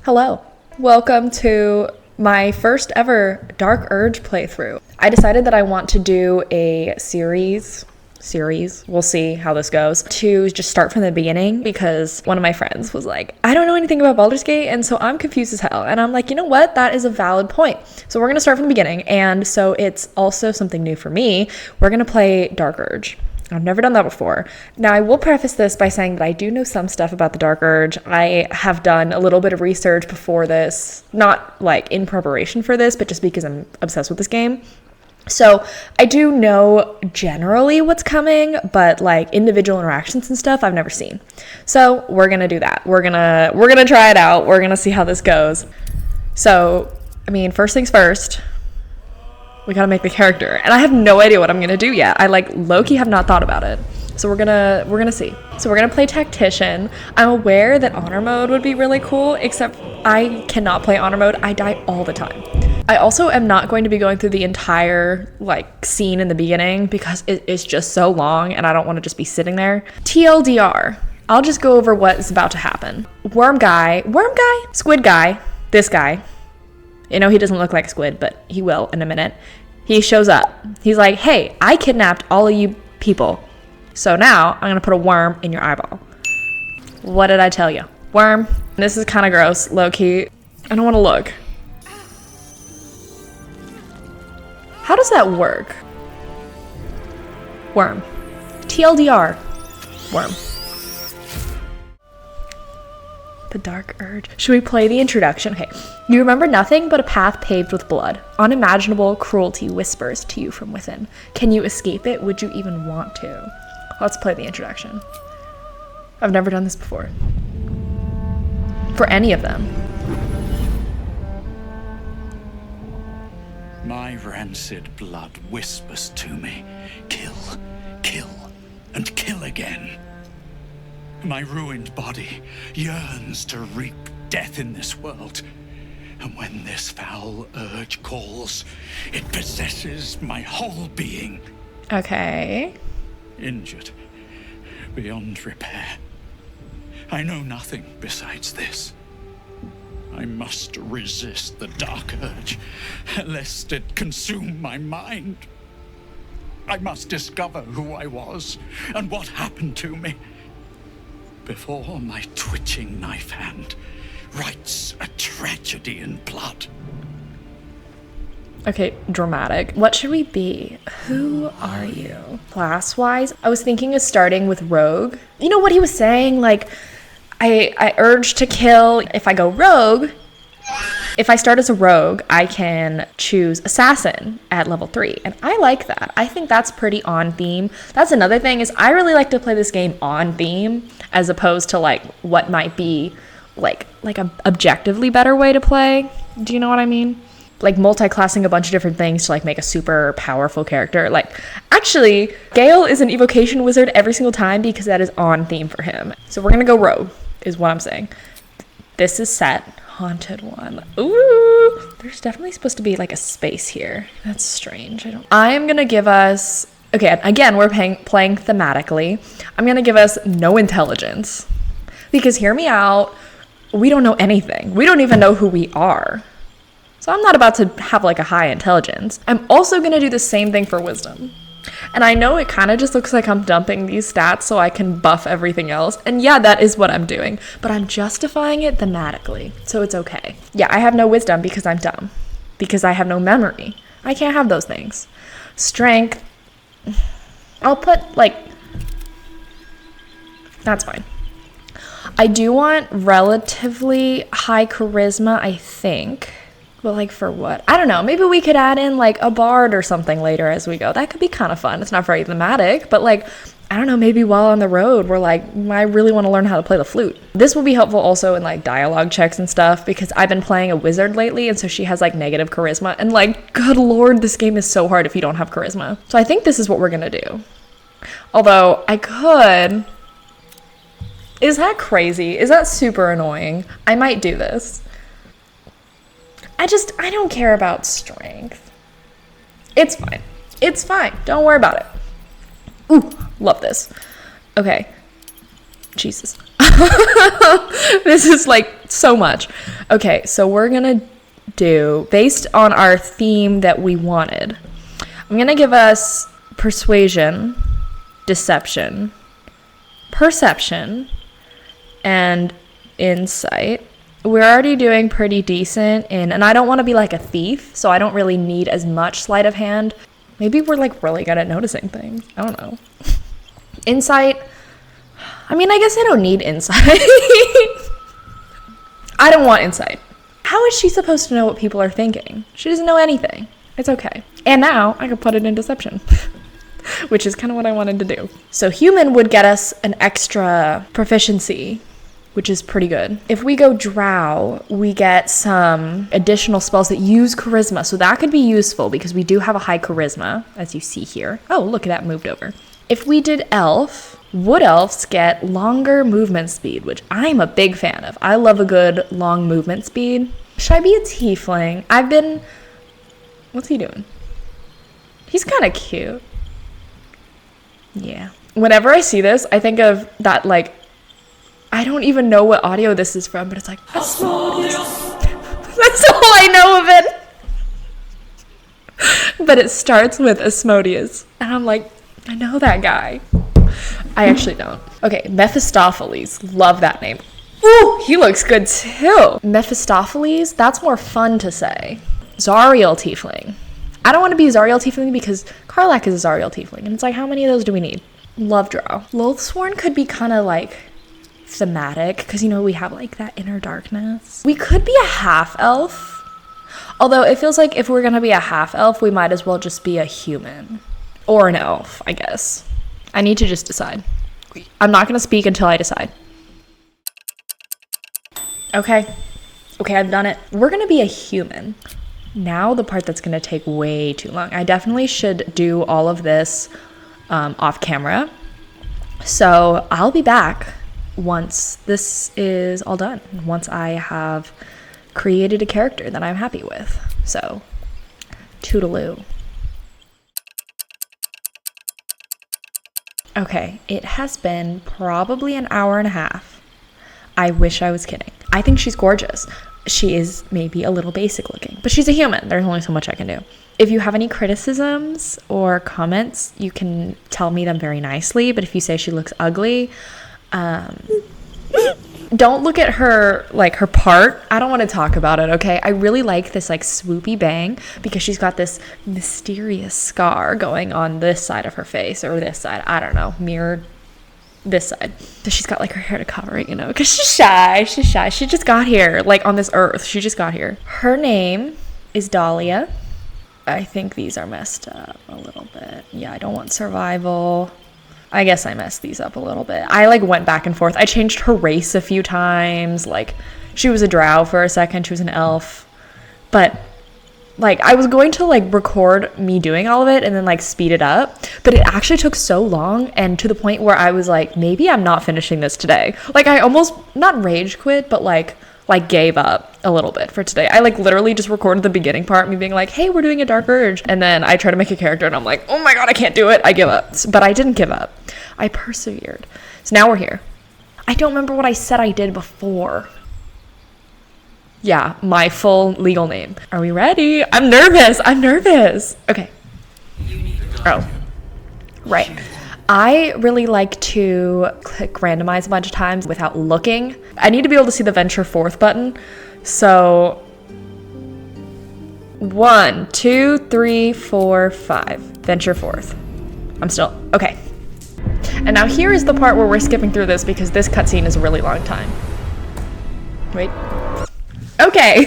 Hello. Welcome to my first ever Dark Urge playthrough. I decided that I want to do a series, we'll see how this goes, to just start from the beginning because one of my friends was like, I don't know anything about Baldur's Gate, and so I'm confused as hell. And I'm like, you know what? That is a valid point. So we're gonna start from the beginning, and so it's also something new for me. We're gonna play Dark Urge. I've never done that before. Now, I will preface this by saying that I do know some stuff about the Dark Urge. I have done a little bit of research before this, not like in preparation for this, but just because I'm obsessed with this game. So I do know generally what's coming, but like individual interactions and stuff I've never seen. So we're gonna do that. We're gonna try it out. We're gonna see how this goes. So, I mean, first things first, we gotta make the character, and I have no idea what I'm gonna do yet. I like low-key have not thought about it. So we're gonna see. So we're gonna play tactician. I'm aware that honor mode would be really cool, except I cannot play honor mode. I die all the time. I also am not going to be going through the entire like scene in the beginning because it is just so long and I don't want to just be sitting there. TLDR. I'll just go over what is about to happen. Worm guy, squid guy, this guy. You know, he doesn't look like a squid, but he will in a minute. He shows up. He's like, hey, I kidnapped all of you people. So now I'm going to put a worm in your eyeball. What did I tell you? Worm. This is kind of gross, low-key. I don't want to look. How does that work? Worm. TLDR. Worm. The Dark Urge. Should we play the introduction? Okay. You remember nothing but a path paved with blood. Unimaginable cruelty whispers to you from within. Can you escape it? Would you even want to? Let's play the introduction. I've never done this before. For any of them. My rancid blood whispers to me, kill, kill, and kill again. My ruined body yearns to reap death in this world. And when this foul urge calls, it possesses my whole being. Okay. Injured beyond repair. I know nothing besides this. I must resist the dark urge, lest it consume my mind. I must discover who I was and what happened to me before my twitching knife hand writes a tragedy in blood. Okay, dramatic. What should we be? Who are you? Class-wise, I was thinking of starting with rogue. You know what he was saying? Like, I urge to kill. If I go rogue, if I start as a rogue, I can choose assassin at level 3. And I like that. I think that's pretty on theme. That's another thing is I really like to play this game on theme as opposed to like what might be like a objectively better way to play. Do you know what I mean? Like multi-classing a bunch of different things to like make a super powerful character. Like actually, Gale is an evocation wizard every single time because that is on theme for him. So we're gonna go rogue is what I'm saying. This is set. Haunted one. Ooh, there's definitely supposed to be like a space here. That's strange. I'm gonna give us, okay, again, we're playing thematically. I'm gonna give us no intelligence because hear me out. We don't know anything. We don't even know who we are. So I'm not about to have like a high intelligence. I'm also gonna do the same thing for wisdom. And I know it kind of just looks like I'm dumping these stats so I can buff everything else. And yeah, that is what I'm doing. But I'm justifying it thematically. So it's okay. Yeah, I have no wisdom because I'm dumb. Because I have no memory. I can't have those things. Strength. I'll put like... That's fine. I do want relatively high charisma, I think. But like for what? I don't know. Maybe we could add in like a bard or something later as we go. That could be kind of fun. It's not very thematic, but like, I don't know, maybe while on the road, we're like, I really want to learn how to play the flute. This will be helpful also in like dialogue checks and stuff because I've been playing a wizard lately and so she has like negative charisma and like, good lord, this game is so hard if you don't have charisma. So I think this is what we're going to do. Although I could... Is that crazy? Is that super annoying? I might do this. I don't care about strength. It's fine. It's fine. Don't worry about it. Ooh, love this. Okay. Jesus. This is like so much. Okay, so we're gonna do, based on our theme that we wanted, I'm gonna give us persuasion, deception, perception, and insight. We're already doing pretty decent and I don't want to be like a thief, so I don't really need as much sleight of hand. Maybe we're like really good at noticing things. I don't know. Insight. I mean, I guess I don't need insight. I don't want insight. How is she supposed to know what people are thinking? She doesn't know anything. It's okay. And now I can put it in deception, which is kind of what I wanted to do. So human would get us an extra proficiency, which is pretty good. If we go drow, we get some additional spells that use charisma. So that could be useful because we do have a high charisma, as you see here. Oh, look, that moved over. If we did elf, wood elves get longer movement speed, which I'm a big fan of. I love a good long movement speed. Should I be a tiefling? What's he doing? He's kind of cute. Yeah. Whenever I see this, I think of that, like, I don't even know what audio this is from, but it's like, Asmodeus. That's all I know of it. But it starts with Asmodeus. And I'm like, I know that guy. I actually don't. Okay, Mephistopheles. Love that name. Ooh, he looks good too. Mephistopheles, that's more fun to say. Zariel Tiefling. I don't want to be Zariel Tiefling because Karlach is a Zariel Tiefling. And it's like, how many of those do we need? Love Drow. Loathsworn could be kind of like thematic because, you know, we have like that inner darkness. We could be a half elf. Although it feels like if we're going to be a half elf, we might as well just be a human. Or an elf, I guess. I need to just decide. I'm not going to speak until I decide. Okay, I've done it. We're going to be a human. Now the part that's going to take way too long. I definitely should do all of this off camera. So I'll be back once this is all done. Once I have created a character that I'm happy with. So, toodaloo. Okay, it has been probably an hour and a half. I wish I was kidding. I think she's gorgeous. She is maybe a little basic looking, but she's a human. There's only so much I can do. If you have any criticisms or comments, you can tell me them very nicely, but if you say she looks ugly, don't look at her, like, her part. I don't want to talk about it, okay? I really like this, like, swoopy bang because she's got this mysterious scar going on this side of her face, or this side. I don't know, mirrored this side. So she's got, like, her hair to cover it, you know, because she's shy. She just got here, like, on this earth. She just got here. Her name is Dahlia. I think these are messed up a little bit. Yeah, I don't want survival. I guess I messed these up a little bit. I like went back and forth. I changed her race a few times. Like, she was a drow for a second. She was an elf. But like, I was going to like record me doing all of it and then like speed it up. But it actually took so long, and to the point where I was like, maybe I'm not finishing this today. Like, I almost not rage quit, but like gave up a little bit for today. I like literally just recorded the beginning part, me being like, hey, we're doing a dark urge. And then I try to make a character and I'm like, oh my God, I can't do it. I give up. But I didn't give up. I persevered. So now we're here. I don't remember what I said I did before. Yeah, my full legal name. Are we ready? I'm nervous. Okay. Oh, right. I really like to click randomize a bunch of times without looking. I need to be able to see the venture forth button. So 1, 2, 3, 4, 5. Venture forth. I'm still, okay. And now here is the part where we're skipping through this because this cutscene is a really long time. Wait. Okay.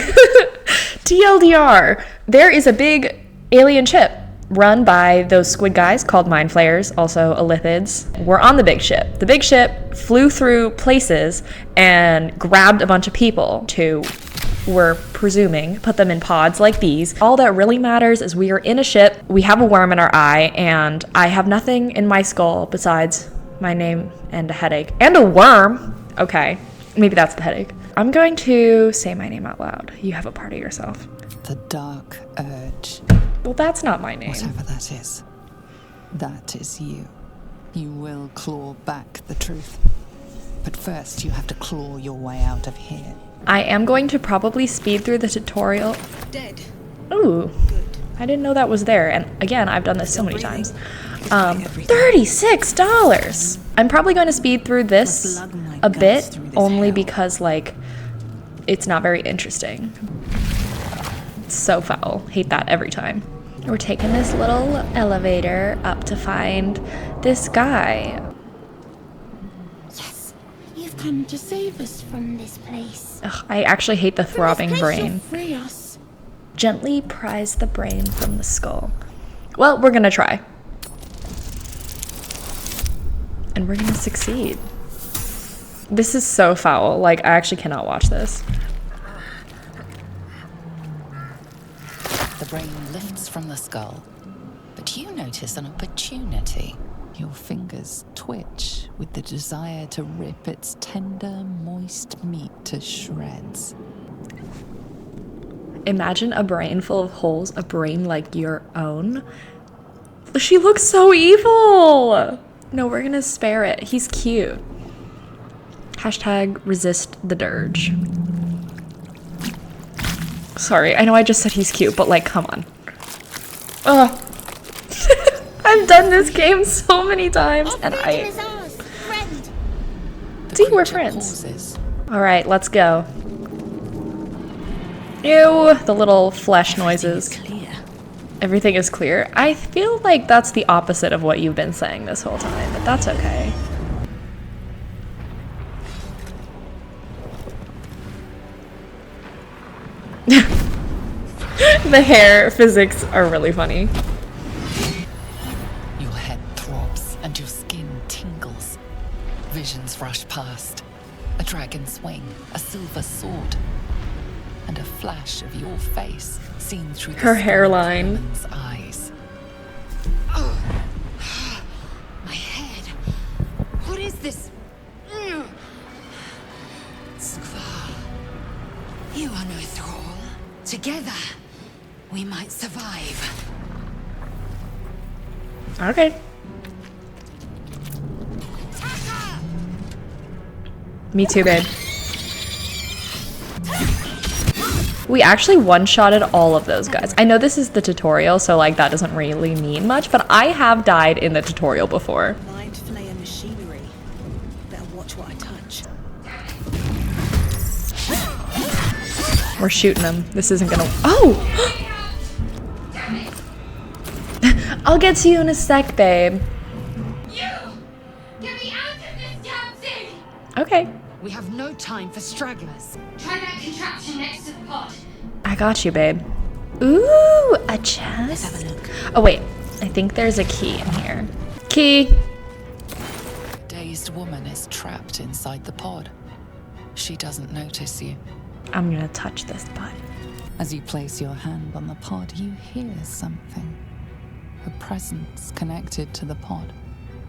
TLDR. There is a big alien ship run by those squid guys called mind flayers, also elithids. We're on the big ship. The big ship flew through places and grabbed a bunch of people to, we're presuming, put them in pods like these. All that really matters is we are in a ship, we have a worm in our eye, and I have nothing in my skull besides my name and a headache. And a worm! Okay, maybe that's the headache. I'm going to say my name out loud. You have a part of yourself. The dark urge. Well, that's not my name. Whatever that is you. You will claw back the truth. But first, you have to claw your way out of here. I am going to probably speed through the tutorial. Dead. Ooh, Good. I didn't know that was there. And again, I've done this so many times. $36. I'm probably going to speed through this a bit, only because, like, it's not very interesting. It's so foul. Hate that every time. We're taking this little elevator up to find this guy. Yes, you've come to save us from this place. Ugh, I actually hate the throbbing brain. Free us. Gently prise the brain from the skull. Well, we're gonna try. And we're gonna succeed. This is so foul. Like, I actually cannot watch this. The brain lifts from the skull, but you notice an opportunity. Your fingers twitch with the desire to rip its tender, moist meat to shreds. Imagine a brain full of holes, a brain like your own. She looks so evil. No, we're gonna spare it. He's cute. Hashtag resist the durge. Sorry, I know I just said he's cute, but like, come on. Ugh. I've done this game so many times, and I... See, we're friends. Alright, let's go. Ew, the little flesh noises. Everything is clear. I feel like that's the opposite of what you've been saying this whole time, but that's okay. The hair physics are really funny. Your head throbs and your skin tingles. Visions rush past. A dragon's wing, a silver sword, and a flash of your face seen through the Her hairline. woman's eyes. My head. What is this? Skvar. You are no thrall. Together, we might survive. Okay. Me too, babe. We actually one-shotted all of those guys. I know this is the tutorial, so like that doesn't really mean much, but I have died in the tutorial before. Mind flayer machinery. Better watch what I touch. We're shooting them. This isn't gonna... Oh! I'll get to you in a sec, babe. You! Get me out of this damn thing! Okay. We have no time for stragglers. Try that contraption next to the pod. I got you, babe. Ooh, a chest. Let's have a look. Oh, wait. I think there's a key in here. Key. Dazed woman is trapped inside the pod. She doesn't notice you. I'm gonna touch this butt. As you place your hand on the pod, you hear something. A presence connected to the pod,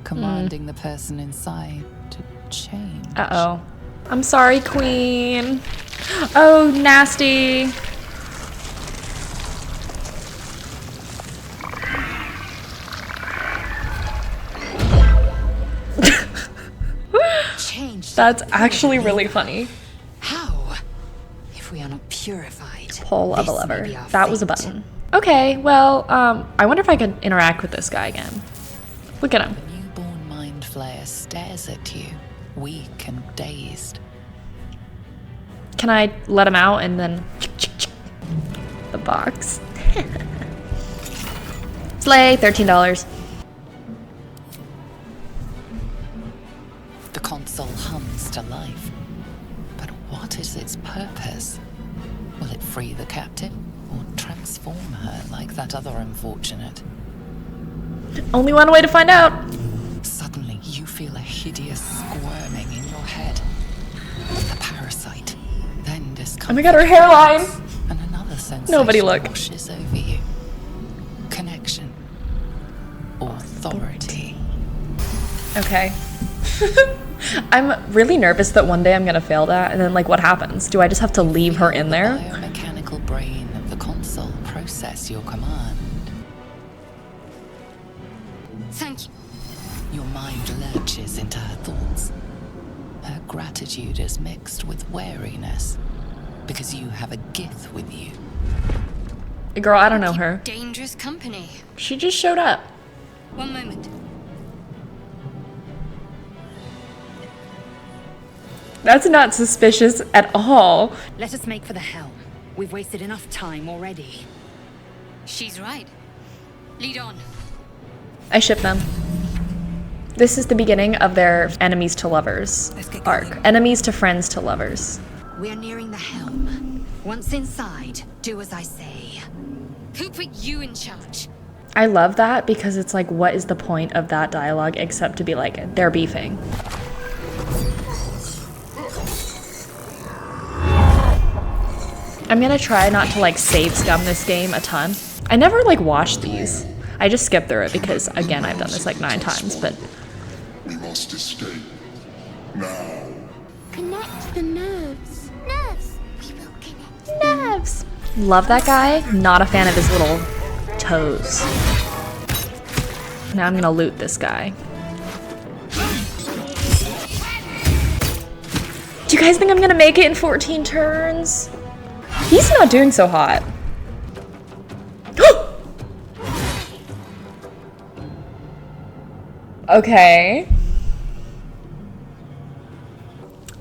commanding the person inside to change. Uh-oh. I'm sorry, queen. Oh, nasty. Change. That's actually really funny. How? If we are not purified. Pull of a this may lever. be our That was a fate. button. Okay, well, I wonder if I could interact with this guy again. Look at him. The newborn mind flayer stares at you, weak and dazed. Can I let him out and then... The box. Slay, $13. The console hums to life. But what is its purpose? Will it free the captive or transform her like that other unfortunate? Only one way to find out. Suddenly, you feel a hideous squirming in your head. The parasite. Then discomfort. Oh my god, her hairline. And another sensation Nobody look. washes over you. Connection. Authority. Okay. I'm really nervous that one day I'm gonna fail that, and then like what happens? Do I just have to leave her in there? The biomechanical brain of the console process your command. Thank you. Your mind lurches into her thoughts. Her gratitude is mixed with wariness, because you have a Gith with you. Girl, I don't know her. Dangerous company. She just showed up. One moment. That's not suspicious at all. Let us make for the helm. We've wasted enough time already. She's right. Lead on. I ship them. This is the beginning of their enemies to lovers Let's get arc. going. Enemies to friends to lovers. We're nearing the helm. Once inside, do as I say. Who put you in charge? I love that because it's like, what is the point of that dialogue except to be like, they're beefing. I'm gonna try not to like save scum this game a ton. I never like watch these. I just skip through it because again, I've done this like 9 times, but We must escape. Now. Connect the nerves. Nerves. We will connect. nerves. Love that guy. Not a fan of his little toes. Now I'm gonna loot this guy. Do you guys think I'm gonna make it in 14 turns? He's not doing so hot. Okay.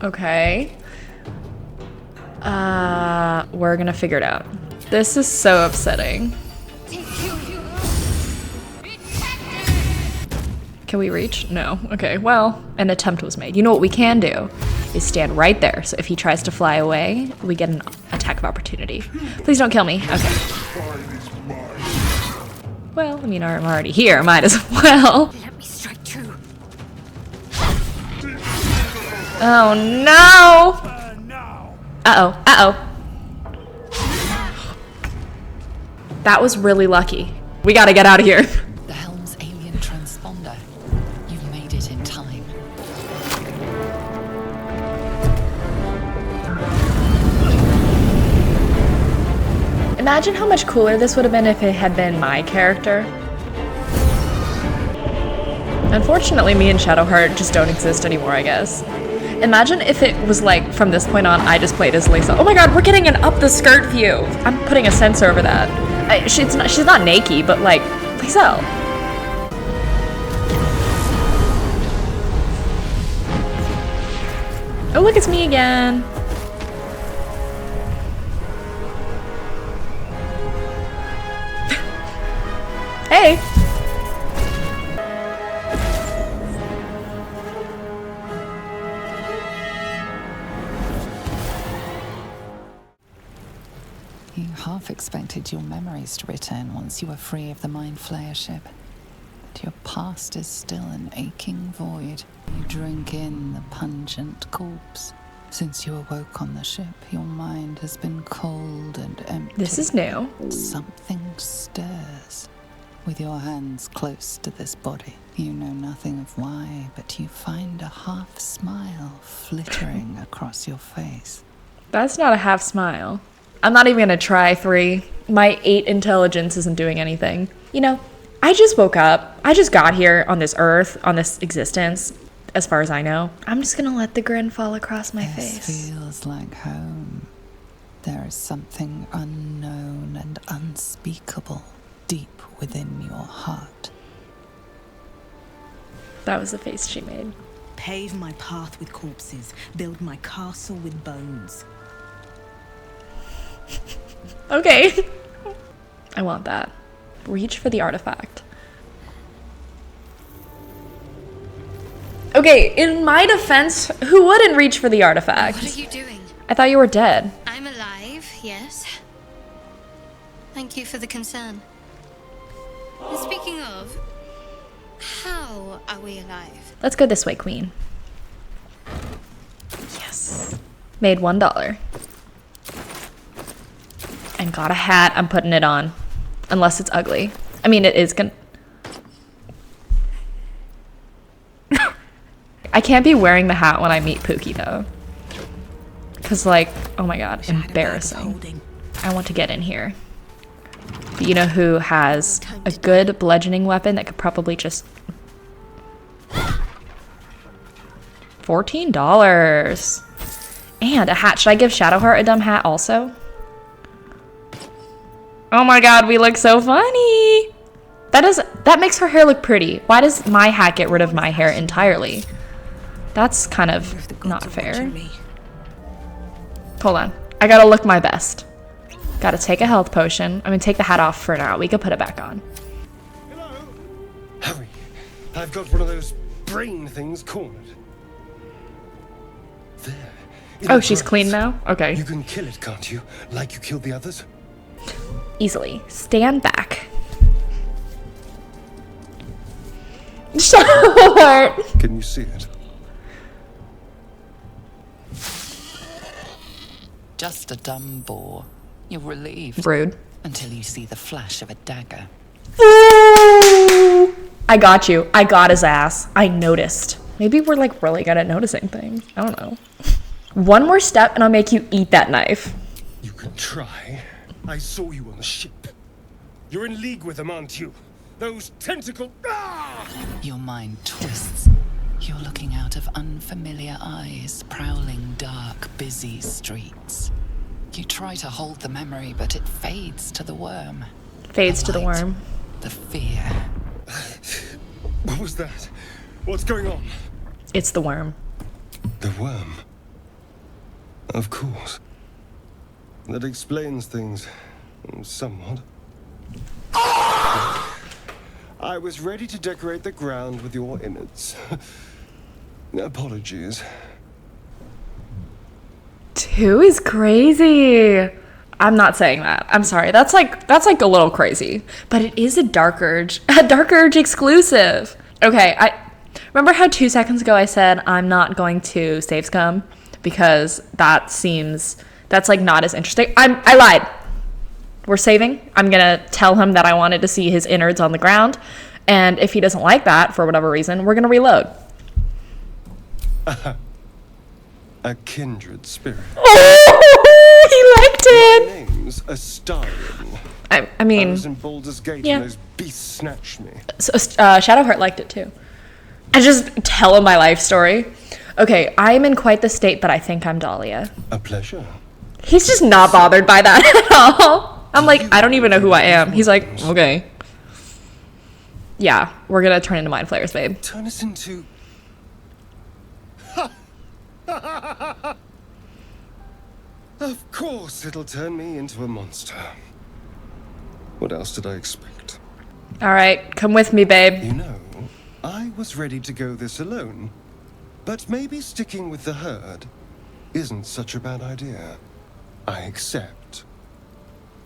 Okay. We're gonna figure it out. This is so upsetting. Can we reach? No. Okay, well, an attempt was made. You know what we can do is stand right there. So if he tries to fly away, we get an attack of opportunity. Please don't kill me. Okay. Well, I mean, I'm already here. Might as well. Let me strike true. Oh no! Uh-oh. Uh-oh. That was really lucky. We gotta get out of here. The helm's alien transponder. You've made it in time. Imagine how much cooler this would have been if it had been my character. Unfortunately, me and Shadowheart just don't exist anymore, I guess. Imagine if it was like, from this point on, I just played as Lisa. Oh my god, we're getting an up-the-skirt view! I'm putting a sensor over that. She's not naked, but like, Lisa. Oh look, it's me again. Hey! You half expected your memories to return once you were free of the Mind Flayer ship. But your past is still an aching void. You drink in the pungent corpse. Since you awoke on the ship, your mind has been cold and empty. This is new. Something stirs. With your hands close to this body, you know nothing of why, but you find a half smile flittering across your face. That's not a half smile. I'm not even gonna try 3. My 8 intelligence isn't doing anything. You know, I just woke up. I just got here on this earth, on this existence, as far as I know. I'm just gonna let the grin fall across my This face. feels like home. There is something unknown and unspeakable deep within your heart. That was the face she made. Pave my path with corpses. Build my castle with bones. Okay. I want that. Reach for the artifact. Okay, in my defense, who wouldn't reach for the artifact? What are you doing? I thought you were dead. I'm alive, yes. Thank you for the concern. And speaking of, how are we alive? Let's go this way, queen. Yes. Made $1. And got a hat. I'm putting it on. Unless it's ugly. I mean, it is gonna... I can't be wearing the hat when I meet Pookie, though. Because, like, oh my god, embarrassing. I want to get in here. But you know who has a good bludgeoning weapon that could probably just... $14. And a hat. Should I give Shadowheart a dumb hat also? Oh my god, we look so funny. That makes her hair look pretty. Why does my hat get rid of my hair entirely? That's kind of not fair. Hold on. I gotta look my best. Gotta take a health potion. I'm gonna take the hat off for now. We can put it back on. Hello? Hurry. I've got one of those brain things cornered. There. Oh, she's clean now? Okay. You can kill it, can't you? Like you killed the others? Easily. Stand back. Short. Can you see it? Just a dumb boar. You're relieved. Rude. Until you see the flash of a dagger. Ooh. I got you. I got his ass. I noticed. Maybe we're like really good at noticing things. I don't know. One more step and I'll make you eat that knife. You can try. I saw you on the ship. You're in league with them, aren't you? Those tentacle... Ah! Your mind twists. You're looking out of unfamiliar eyes, prowling dark, busy streets. You try to hold the memory, but it fades to the worm. Fades to the light, worm. The fear. What was that? What's going on? It's the worm. The worm. Of course. That explains things somewhat. I was ready to decorate the ground with your innards. Apologies. 2 is crazy. I'm not saying that. I'm sorry. That's like a little crazy. But it is a Dark Urge. A Dark Urge exclusive. Okay, I remember how 2 seconds ago I said I'm not going to save scum because that's like not as interesting. I lied. We're saving. I'm gonna tell him that I wanted to see his innards on the ground, and if he doesn't like that for whatever reason, we're gonna reload. A kindred spirit. Oh, he liked it. My name's Astarion. I mean, I was in Baldur's Gate yeah. and those beasts snatched me. So, Shadowheart liked it too. I just tell him my life story. Okay, I'm in quite the state, but I think I'm Dahlia. A pleasure. He's just not bothered by that at all. I'm like, I don't even know who I am. He's like, okay. Yeah, we're gonna turn into mind flayers, babe. Turn us into... Of course it'll turn me into a monster. What else did I expect? All right, come with me, babe. You know, I was ready to go this alone. But maybe sticking with the herd isn't such a bad idea. I accept.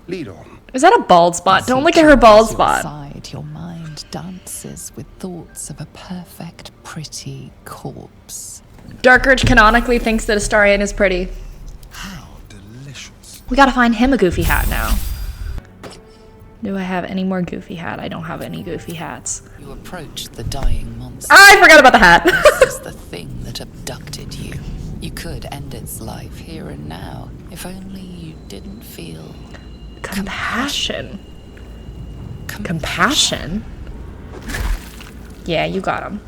Lead on. Is that a bald spot? Don't look at her bald spot. Inside, your mind dances with thoughts of a perfect, pretty corpse. Dark Urge canonically thinks that Astarion is pretty. How delicious. We gotta find him a goofy hat now. Do I have any more goofy hat? I don't have any goofy hats. You approach the dying monster. I forgot about the hat. This is the thing that abducted you. You could end its life here and now, if only you didn't feel... Compassion. Compassion? Yeah, you got him.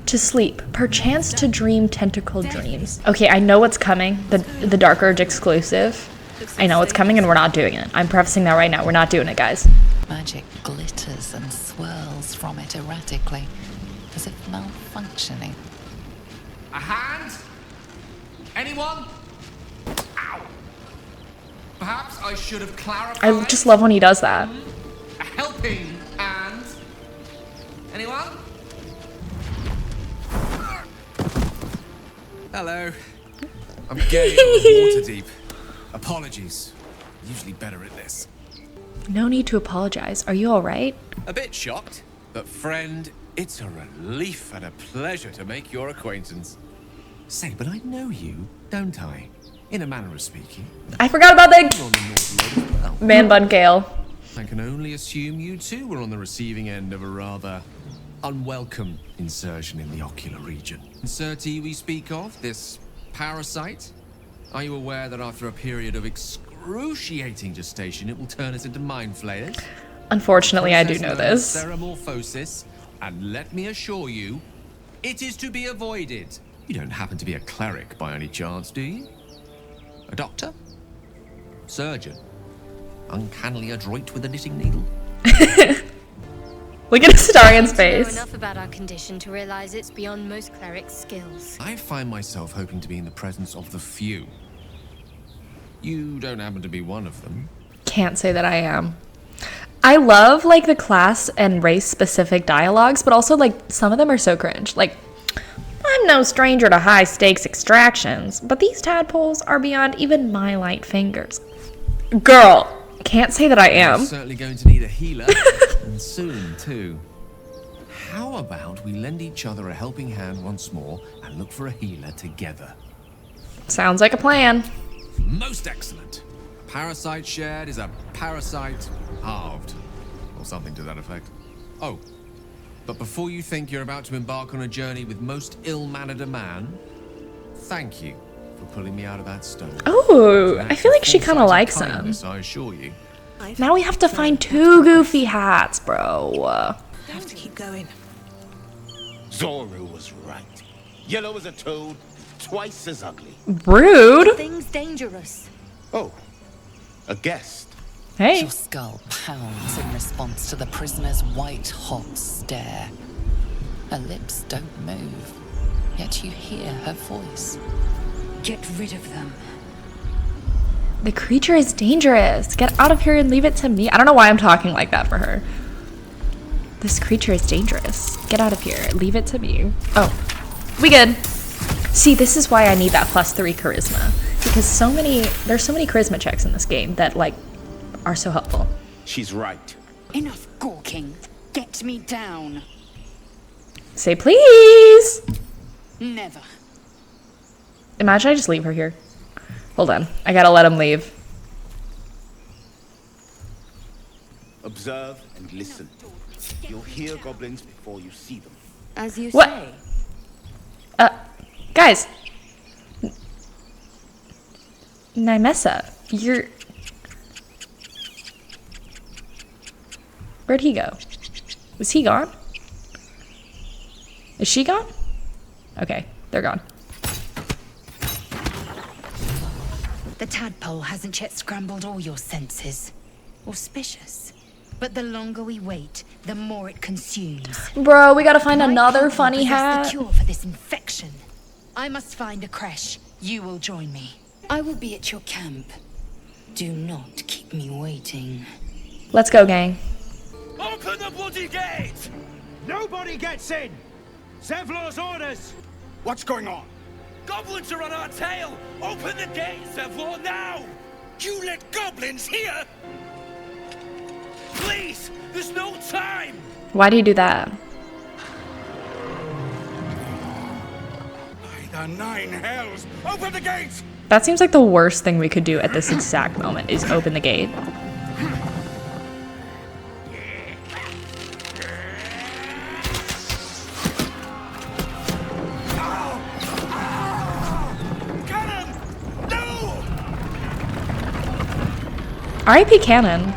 To sleep, perchance to dream tentacled dreams. Okay, I know what's coming. The Dark Urge exclusive. I know what's coming and we're not doing it. I'm prefacing that right now. We're not doing it, guys. Magic glitters and swirls from it erratically, as if malfunctioning. A hand? Anyone? Ow! Perhaps I should have clarified. I just love when he does that. A helping hand? Anyone? Hello. I'm gay and water deep. Apologies. Usually better at this. No need to apologize. Are you all right? A bit shocked, but friend, it's a relief and a pleasure to make your acquaintance. Say, but I know you, don't I? In a manner of speaking. I forgot about You're the on the North Road as well. man bun Gale. I can only assume you too were on the receiving end of a rather unwelcome insertion in the ocular region. Insertee we speak of, this parasite. Are you aware that after a period of excruciating gestation, it will turn us into mind flayers? Unfortunately, I do know this. Ceramorphosis, and let me assure you, It is to be avoided. You don't happen to be a cleric by any chance, do you? A doctor? Surgeon? Uncannily adroit with a knitting needle? Look at Astarian's I know face. enough about our condition to realize it's beyond most clerics' skills. I find myself hoping to be in the presence of the few. You don't happen to be one of them. Can't say that I am. I love like the class and race specific dialogues, but also like some of them are so cringe. Like, I'm no stranger to high stakes extractions, but these tadpoles are beyond even my light fingers. Girl, can't say that I am. You're certainly going to need a healer, and soon too. How about we lend each other a helping hand once more and look for a healer together? Sounds like a plan. Most excellent. A parasite shared is a parasite halved, or something to that effect. Oh, but before you think you're about to embark on a journey with most ill-mannered a man, thank you for pulling me out of that stone. Oh, I feel like she kind of likes him. Kindness, I assure you. Now we have to find 2 goofy hats, bro. Have to keep going. Zoru was right. Yellow as a toad, twice as ugly. Rude. Thing's dangerous. Oh, a guest. Hey. Your skull pounds in response to the prisoner's white-hot stare. Her lips don't move, yet you hear her voice. Get rid of them. The creature is dangerous. Get out of here and leave it to me. I don't know why I'm talking like that for her. This creature is dangerous. Get out of here. Leave it to me. Oh, we good. See, this is why I need that +3 charisma. Because there's so many charisma checks in this game that, like, are so helpful. She's right. Enough gawking. Get me down. Say please. Never. Imagine I just leave her here. Hold on. I gotta let him leave. Observe and listen. You'll hear goblins before you see them. As you What? say. Guys. Nymessa, you're... Where'd he go? Was he gone? Is she gone? Okay, they're gone. The tadpole hasn't yet scrambled all your senses. Auspicious. But the longer we wait, the more it consumes. Bro, we gotta find another people funny possess hat. the cure for this infection. I must find a creche. You will join me. I will be at your camp. Do not keep me waiting. Let's go, gang. Open the bloody gate! Nobody gets in! Zevlor's orders! What's going on? Goblins are on our tail! Open the gate, Zevlor, now! You let goblins here? Please! There's no time! Why do you do that? By the 9 hells! Open the gates! That seems like the worst thing we could do at this exact moment is open the gate. R.I.P. Cannon.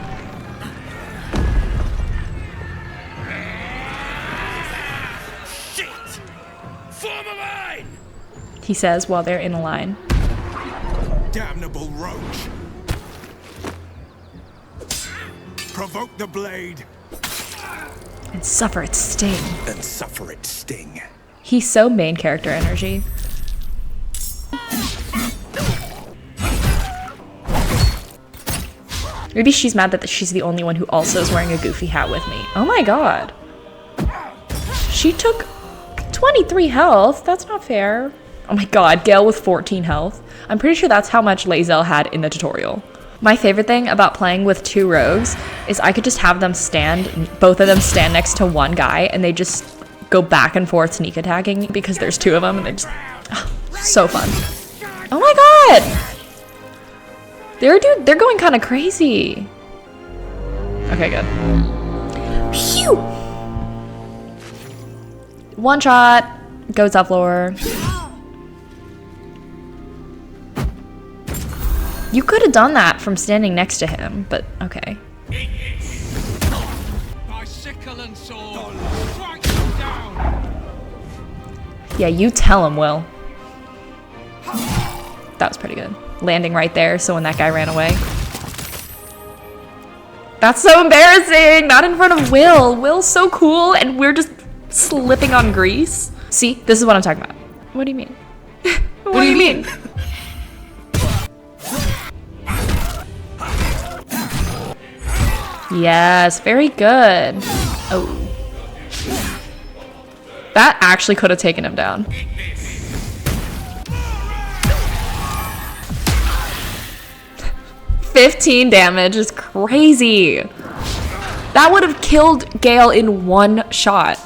Shit! Form a line! He says while they're in a line. Damnable roach! Provoke the blade! And suffer its sting. And suffer its sting. He's so main character energy. Maybe she's mad that she's the only one who also is wearing a goofy hat with me. Oh my god. She took 23 health. That's not fair. Oh my god, Gale with 14 health. I'm pretty sure that's how much Lae'zel had in the tutorial. My favorite thing about playing with 2 rogues is I could just have them both of them stand next to one guy and they just go back and forth sneak attacking because there's 2 of them and they're just, so fun. Oh my god! They're going kind of crazy. Okay, good. Phew! One shot. Go Zevlor. You could have done that from standing next to him, but okay. By sickle and sword, strike them down! Yeah, you tell him, Will. That was pretty good. Landing right there, so when that guy ran away. That's so embarrassing! Not in front of Will. Will's so cool, and we're just slipping on grease. See, this is what I'm talking about. What do you mean? What do you mean? Yes, very good. Oh. That actually could have taken him down. $15 damage is crazy. That would have killed Gale in one shot.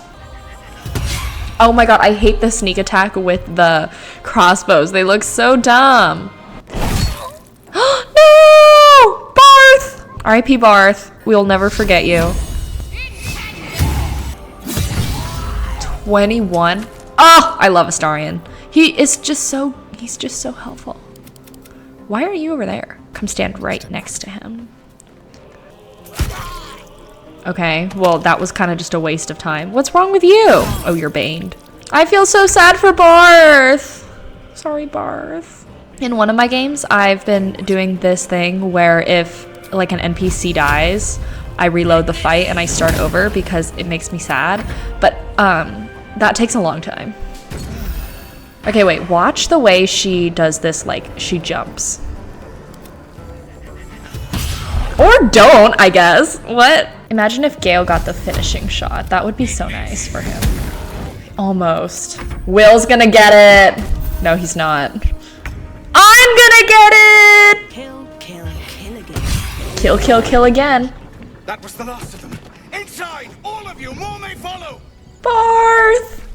Oh my god, I hate the sneak attack with the crossbows. They look so dumb. No! Barth! R.I.P. Barth. We'll never forget you. 21. Oh, I love Astarion. He's just so helpful. Why are you over there? Come stand right next to him. Okay, well, that was kind of just a waste of time. What's wrong with you? Oh, you're baned. I feel so sad for Barth. Sorry, Barth. In one of my games, I've been doing this thing where if like an NPC dies, I reload the fight and I start over because it makes me sad. But that takes a long time. Okay, wait, watch the way she does this, like she jumps. Or don't, I guess. What? Imagine if Gale got the finishing shot. That would be so nice for him. Almost. Will's gonna get it. No, he's not. I'm gonna get it! Kill, kill, kill again. Kill, kill, kill again. That was the last of them. Inside! All of you! More may follow! Barth!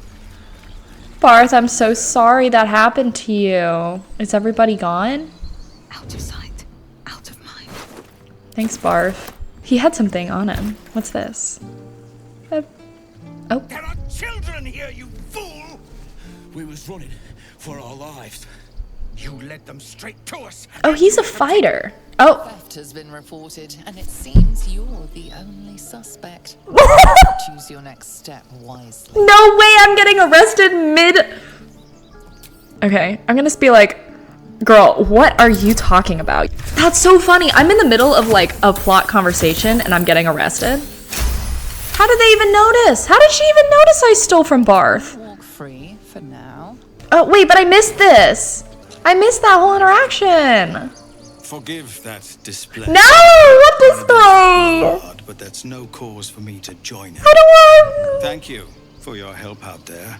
Barth, I'm so sorry that happened to you. Is everybody gone? Out of sight, out of mind. Thanks, Barth. He had something on him. What's this? Oh. There are children here, you fool! We was running for our lives. You led them straight to us. Oh, he's a fighter. Oh. Theft has been reported, and it seems you're the only suspect. Choose your next step wisely. No way, I'm getting arrested mid... Okay, I'm gonna just be like, girl, what are you talking about? That's so funny. I'm in the middle of like a plot conversation and I'm getting arrested. How did they even notice? How did she even notice I stole from Barth? Walk free for now. Oh, wait, but I missed this. I missed that whole interaction. Forgive that display. No, what display? Hard, but that's no cause for me to join in. I don't want... Thank you for your help out there.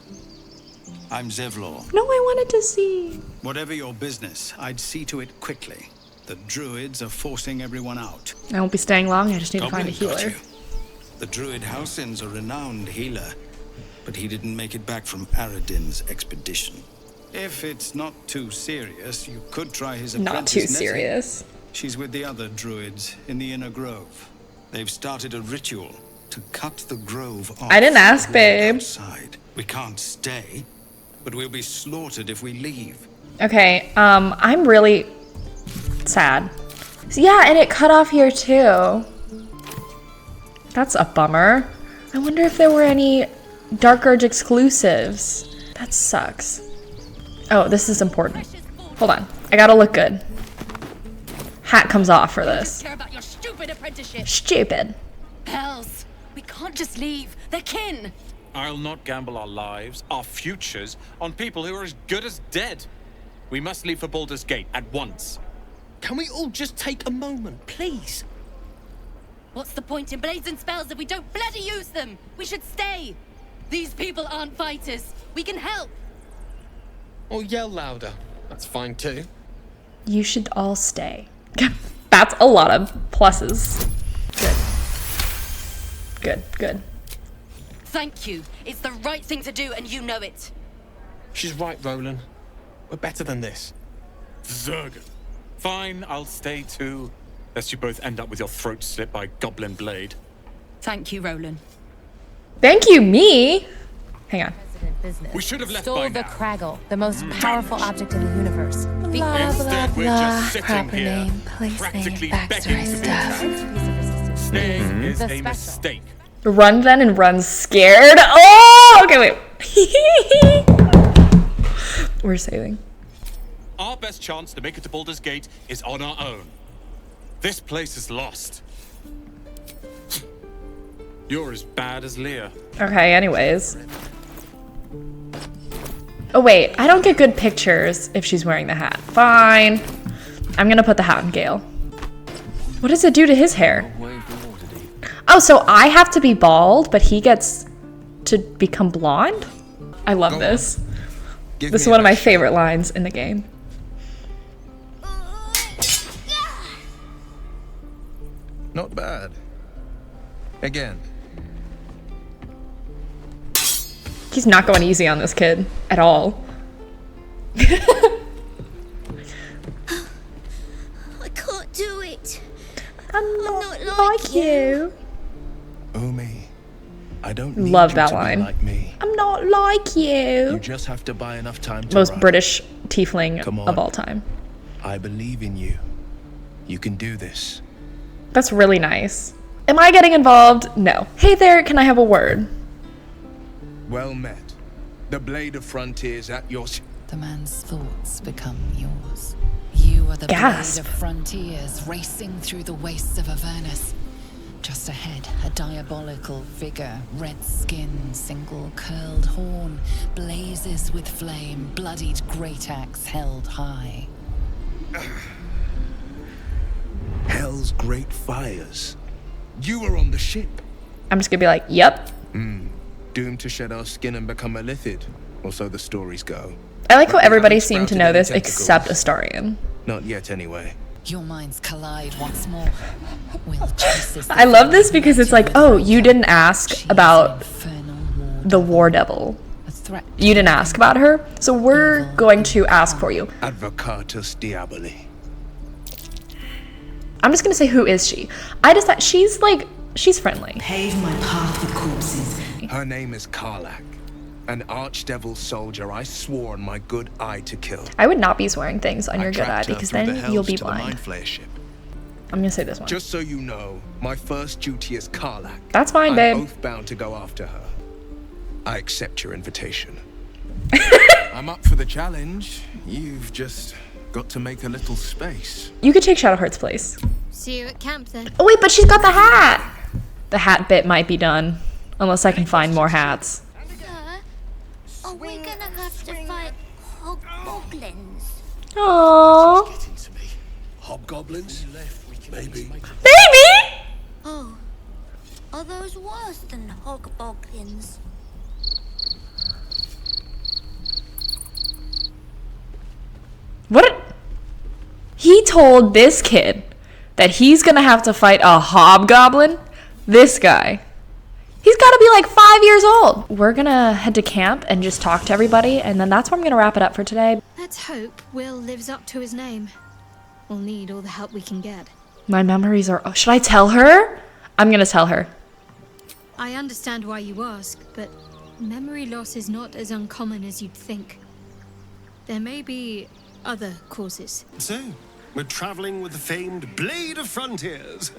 I'm Zevlor. No, I wanted to see. Whatever your business, I'd see to it quickly. The druids are forcing everyone out. I won't be staying long. I just need to find a Goblin got healer. you. The druid Halsin's a renowned healer, but he didn't make it back from Aradin's expedition. If it's not too serious, you could try his apprentice. Not too Nettie. serious. She's with the other druids in the inner grove. They've started a ritual to cut the grove off. I didn't ask, babe. Outside. We can't stay, but we'll be slaughtered if we leave. Okay, I'm really sad. So, yeah, and it cut off here too. That's a bummer. I wonder if there were any Dark Urge exclusives. That sucks. Oh, this is important. Hold on. I gotta look good. Hat comes off for this. Care about your stupid apprenticeship. Stupid. Pals, we can't just leave. They're kin. I'll not gamble our lives, our futures, on people who are as good as dead. We must leave for Baldur's Gate at once. Can we all just take a moment, please? What's the point in blades and spells if we don't bloody use them? We should stay. These people aren't fighters. We can help. Or yell louder. That's fine too. You should all stay. That's a lot of pluses. Good. Good, good. Thank you. It's the right thing to do, and you know it. She's right, Roland. We're better than this. Zerg. Fine, I'll stay too. Lest you both end up with your throat slit by Goblin Blade. Thank you, Roland. Thank you, me? Hang on. We should have left Stole by the now. Craggle, the most powerful object in the universe. Instead, we're just sitting proper here, name, place practically name, begging backstory to be stuff. attacked. Staying is The a special. mistake. Run then and run scared. Oh, okay, wait. We're saving. Our best chance to make it to Baldur's Gate is on our own. This place is lost. You're as bad as Leah. Okay, anyways. Oh wait, I don't get good pictures if she's wearing the hat. Fine. I'm gonna put the hat on Gale. What does it do to his hair? Oh, so I have to be bald, but he gets to become blonde? I love this. This is one of my favorite lines in the game. Not bad. Again. He's not going easy on this kid at all. I can't do it. I'm not like you. Umi, I don't Love need that you to line. be like me. I'm not like you. You just have to buy enough time to Most run. British tiefling Come on. of all time. I believe in you. You can do this. That's really nice. Am I getting involved? No. Hey there, can I have a word? Well met. The blade of frontiers at your... The man's thoughts become yours. You are the Gasp. blade of frontiers racing through the wastes of Avernus. Just ahead, a diabolical figure, red skin, single curled horn, blazes with flame, bloodied great axe held high. Hell's great fires. You were on the ship. I'm just gonna be like, yep. Doomed to shed our skin and become a lithid, or so the stories go. I like how But we everybody haven't seemed to sprouted know any this tentacles. except Astarion. Not yet, anyway. Your minds collide once more. Will chases the I love this flame because it's met you like, with oh, rancor. you didn't ask She's about an infernal war the War Devil. a threat You didn't ask about her, so we're going to ask for you. Advocatus Diaboli. I'm just gonna say, who is she? I just thought she's friendly. Pave my path with corpses. Her name is Karlak, an archdevil soldier I swore on my good eye to kill. I would not be swearing things on I your good eye tracked her because through the then you'll hells be to the blind. Mind Flayer ship. I'm gonna say this one. Just so you know, my first duty is Karlak. That's fine, I'm babe. oath-bound to go after her. I accept your invitation. I'm up for the challenge. You've just got to make a little space. You could take Shadowheart's place. See you at camp then. Oh wait, but she's got the hat! The hat bit might be done. Unless I can find more hats. Are we gonna have to fight hobgoblins? Aww. Hobgoblins? Maybe. Baby! Oh, are those worse than hoggoblins? What? He told this kid that he's gonna have to fight a hobgoblin? This guy. He's gotta be like 5 years old. We're gonna head to camp and just talk to everybody, and then that's where I'm gonna wrap it up for today. Let's hope Will lives up to his name. We'll need all the help we can get. My memories are... Oh, should I tell her? I'm gonna tell her. I understand why you ask, but memory loss is not as uncommon as you'd think. There may be other causes. So, we're traveling with the famed Blade of Frontiers.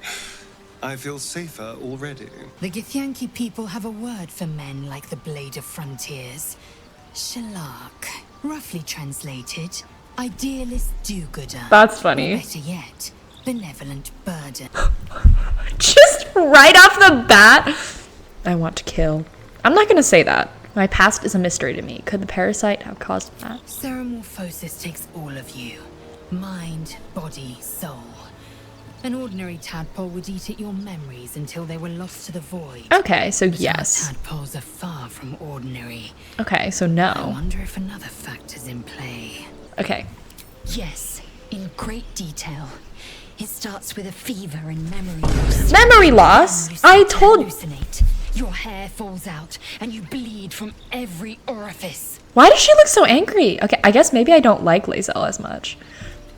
I feel safer already. The Githyanki people have a word for men like the Blade of Frontiers. Shalak. Roughly translated, idealist do-gooder. That's funny. Or better yet, benevolent burden. Just right off the bat, I want to kill. I'm not gonna say that. My past is a mystery to me. Could the parasite have caused that? Ceramorphosis takes all of you. Mind, body, soul. An ordinary tadpole would eat at your memories until they were lost to the void. Okay, so But yes. our tadpoles are far from ordinary. Okay, so I no. wonder if another factor's in play. Okay. Yes, in great detail. It starts with a fever and memory loss. Memory loss? I told... Hallucinate. Your hair falls out and you bleed from every orifice. Why does she look so angry? Okay, I guess maybe I don't like Lae'zel as much.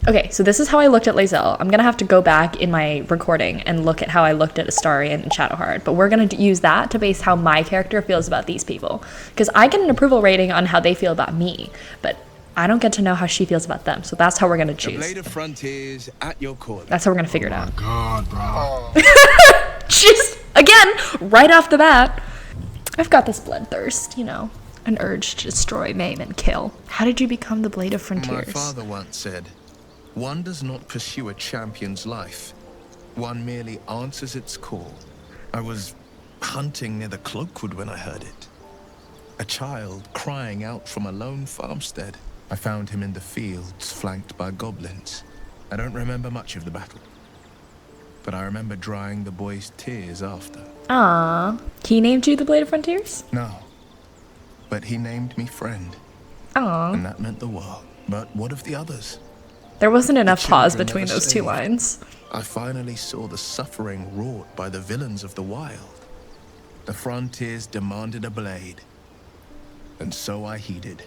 Okay, so this is how I looked at Lae'zel. I'm gonna have to go back in my recording and look at how I looked at Astarion and Shadowheart, but we're gonna use that to base how my character feels about these people. Because I get an approval rating on how they feel about me, but I don't get to know how she feels about them, so that's how we're gonna The choose. Blade of Frontiers at your call. That's how we're gonna figure it out. God, bro. Just, again, right off the bat, I've got this bloodthirst, you know. An urge to destroy, maim, and kill. How did you become the Blade of Frontiers? My father once said, one does not pursue a champion's life. One merely answers its call. I was hunting near the Cloakwood when I heard it. A child crying out from a lone farmstead. I found him in the fields, flanked by goblins. I don't remember much of the battle, but I remember drying the boy's tears after. Ah, he named you the Blade of Frontiers? No, but he named me friend. Aw. And that meant the world. But what of the others? There wasn't enough The pause children between never those two saved. lines. I finally saw the suffering wrought by the villains of the wild. The frontiers demanded a blade, and so I heeded.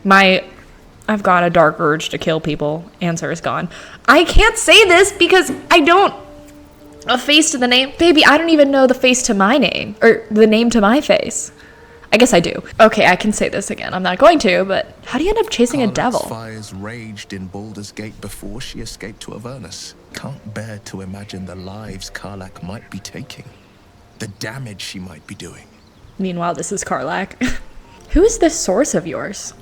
I've got a dark urge to kill people answer is gone. I can't say this because I don't a face to the name. Baby, I don't even know the face to my name or the name to my face. I guess I do. Okay, I can say this again. I'm not going to, but how do you end up chasing a devil? Fires raged in Baldur's Gate before she escaped to Avernus. Can't bear to imagine the lives Karlach might be taking. The damage she might be doing. Meanwhile, this is Karlach. Who is this source of yours?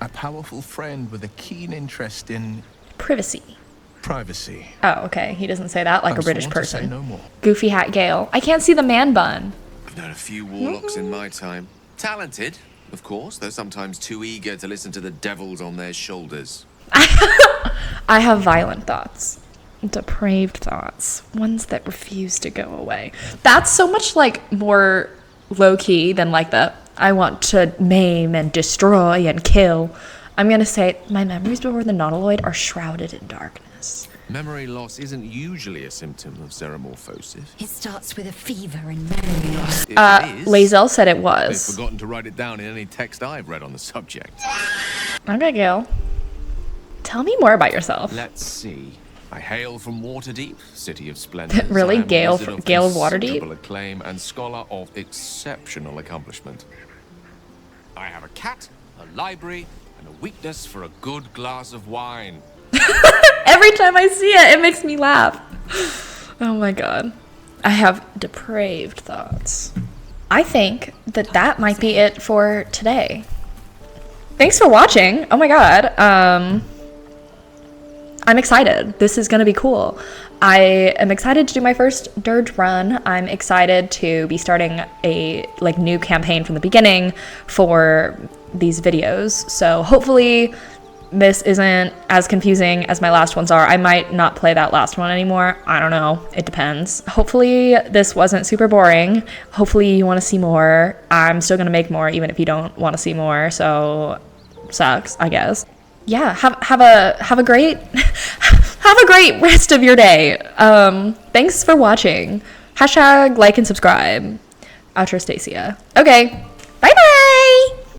A powerful friend with a keen interest in Privacy. privacy. Oh, okay. He doesn't say that like I'm a British sworn to say person. no more. Goofy hat Gale. I can't see the man bun. I've known a few warlocks in my time. Talented, of course, though sometimes too eager to listen to the devils on their shoulders. I have violent thoughts. Depraved thoughts. Ones that refuse to go away. That's so much like more low-key than like the I want to maim and destroy and kill. I'm gonna say my memories before the Nautiloid are shrouded in darkness. Memory loss isn't usually a symptom of xenomorphosis. It starts with a fever and memory loss. If it is, Lae'zel said it they've was. forgotten to write it down in any text I've read on the subject. Okay, Gale. Tell me more about yourself. Let's see. I hail from Waterdeep, city of splendor. Really? Gale of Waterdeep? Considerable acclaim and scholar of exceptional accomplishment. I have a cat, a library, and a weakness for a good glass of wine. Every time I see it, it makes me laugh. Oh my god. I have depraved thoughts. I think that that might be it for today. Thanks for watching. Oh my god. I'm excited. This is gonna be cool. I am excited to do my first Durge run. I'm excited to be starting a new campaign from the beginning for these videos. So hopefully this isn't as confusing as my last ones are. I might not play that last one anymore. I don't know. It depends. Hopefully this wasn't super boring. Hopefully you want to see more. I'm still gonna make more even if you don't want to see more. So sucks, I guess. Yeah, have a great have a great rest of your day. Thanks for watching. # like and subscribe. Outro Stacia. Okay.